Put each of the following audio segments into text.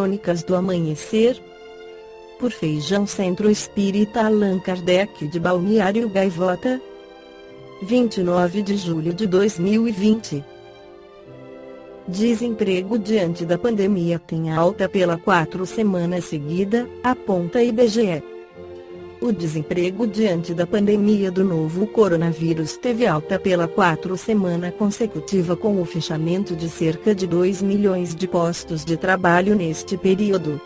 Crônicas do Amanhecer, por Feijão Centro Espírita Allan Kardec de Balneário Gaivota, 29 de julho de 2020. Desemprego diante da pandemia tem alta pela 4 semanas seguida, aponta IBGE. O desemprego diante da pandemia do novo coronavírus teve alta pela 4ª semana consecutiva, com o fechamento de cerca de 2 milhões de postos de trabalho neste período.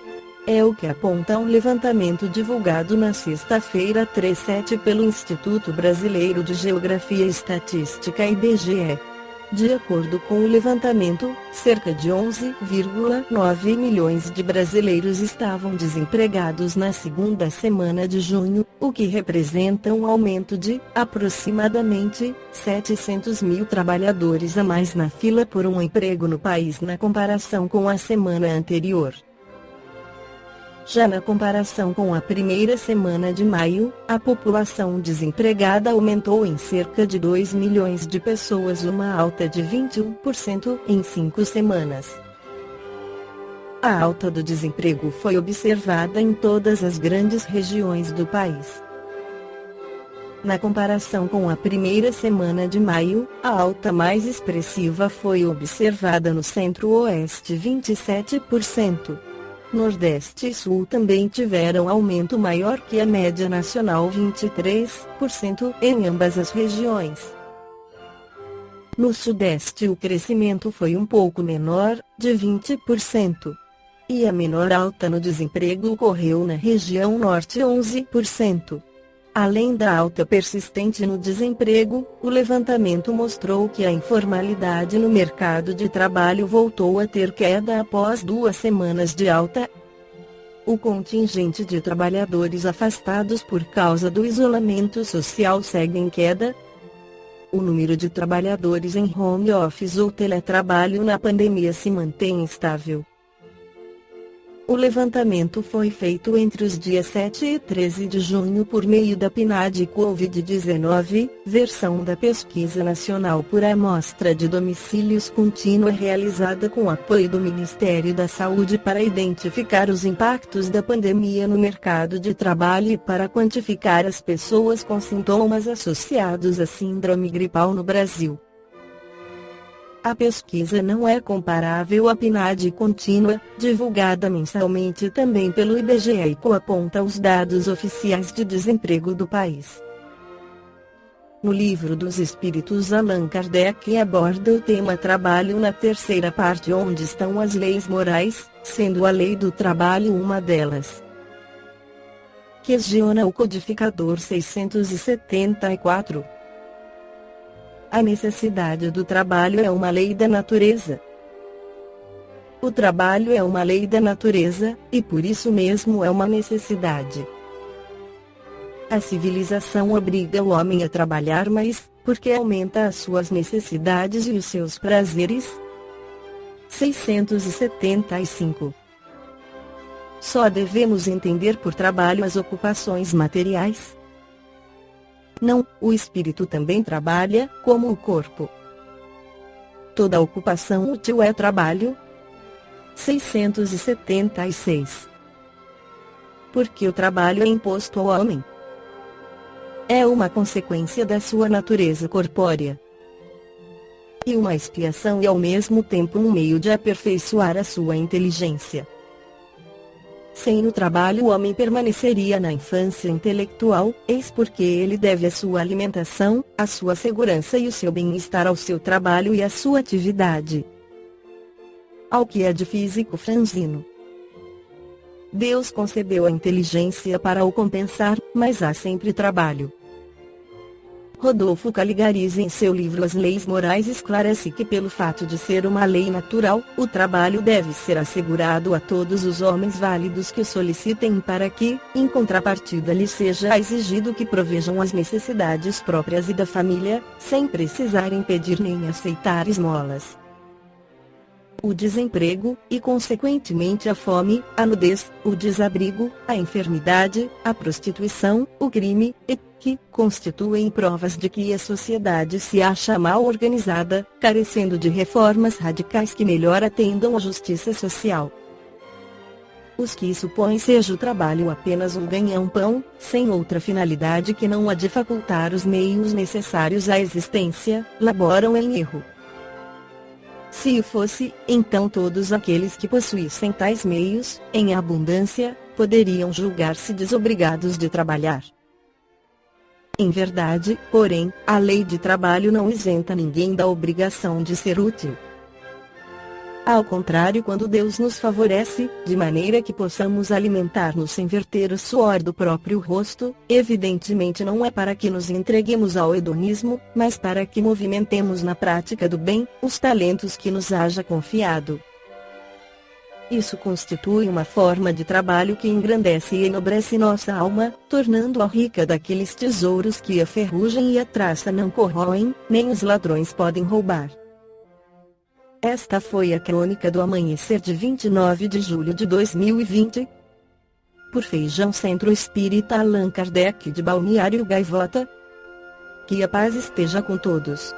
É o que aponta um levantamento divulgado na sexta-feira 3/7 pelo Instituto Brasileiro de Geografia e Estatística IBGE. De acordo com o levantamento, cerca de 11,9 milhões de brasileiros estavam desempregados na segunda semana de junho, o que representa um aumento de, aproximadamente, 700 mil trabalhadores a mais na fila por um emprego no país na comparação com a semana anterior. Já na comparação com a primeira semana de maio, a população desempregada aumentou em cerca de 2 milhões de pessoas, uma alta de 21% em 5 semanas. A alta do desemprego foi observada em todas as grandes regiões do país. Na comparação com a primeira semana de maio, a alta mais expressiva foi observada no Centro-Oeste, 27%. Nordeste e Sul também tiveram aumento maior que a média nacional, 23%, em ambas as regiões. No Sudeste o crescimento foi um pouco menor, de 20%. E a menor alta no desemprego ocorreu na região Norte, 11%. Além da alta persistente no desemprego, o levantamento mostrou que a informalidade no mercado de trabalho voltou a ter queda após 2 semanas de alta. O contingente de trabalhadores afastados por causa do isolamento social segue em queda. O número de trabalhadores em home office ou teletrabalho na pandemia se mantém estável. O levantamento foi feito entre os dias 7 e 13 de junho por meio da PNAD Covid-19, versão da Pesquisa Nacional por Amostra de Domicílios Contínua realizada com apoio do Ministério da Saúde para identificar os impactos da pandemia no mercado de trabalho e para quantificar as pessoas com sintomas associados à síndrome gripal no Brasil. A pesquisa não é comparável à PNAD contínua, divulgada mensalmente também pelo IBGE e coaponta os dados oficiais de desemprego do país. No Livro dos Espíritos, Allan Kardec aborda o tema trabalho na terceira parte, onde estão as leis morais, sendo a lei do trabalho uma delas. Questiona o codificador 674. A necessidade do trabalho é uma lei da natureza. O trabalho é uma lei da natureza, e por isso mesmo é uma necessidade. A civilização obriga o homem a trabalhar mais, porque aumenta as suas necessidades e os seus prazeres. 675. Só devemos entender por trabalho as ocupações materiais? Não, o espírito também trabalha, como o corpo. Toda ocupação útil é trabalho. 676. Porque o trabalho é imposto ao homem. É uma consequência da sua natureza corpórea. E uma expiação e ao mesmo tempo um meio de aperfeiçoar a sua inteligência. Sem o trabalho o homem permaneceria na infância intelectual, eis porque ele deve a sua alimentação, a sua segurança e o seu bem-estar ao seu trabalho e à sua atividade. Ao que é de físico franzino. Deus concebeu a inteligência para o compensar, mas há sempre trabalho. Rodolfo Caligari, em seu livro As Leis Morais, esclarece que pelo fato de ser uma lei natural, o trabalho deve ser assegurado a todos os homens válidos que o solicitem para que, em contrapartida, lhes seja exigido que provejam as necessidades próprias e da família, sem precisarem pedir nem aceitar esmolas. O desemprego, e consequentemente a fome, a nudez, o desabrigo, a enfermidade, a prostituição, o crime, que constituem provas de que a sociedade se acha mal organizada, carecendo de reformas radicais que melhor atendam à justiça social. os que supõem seja o trabalho apenas um ganhão-pão, sem outra finalidade que não a de facultar os meios necessários à existência, laboram em erro. Se o fosse, então todos aqueles que possuíssem tais meios, em abundância, poderiam julgar-se desobrigados de trabalhar. Em verdade, porém, a lei de trabalho não isenta ninguém da obrigação de ser útil. Ao contrário, quando Deus nos favorece, de maneira que possamos alimentar-nos sem verter o suor do próprio rosto, evidentemente não é para que nos entreguemos ao hedonismo, mas para que movimentemos na prática do bem, os talentos que nos haja confiado. Isso constitui uma forma de trabalho que engrandece e enobrece nossa alma, tornando-a rica daqueles tesouros que a ferrugem e a traça não corroem, nem os ladrões podem roubar. Esta foi a crônica do amanhecer de 29 de julho de 2020. Por Feijão Centro Espírita Allan Kardec de Balneário Gaivota. Que a paz esteja com todos.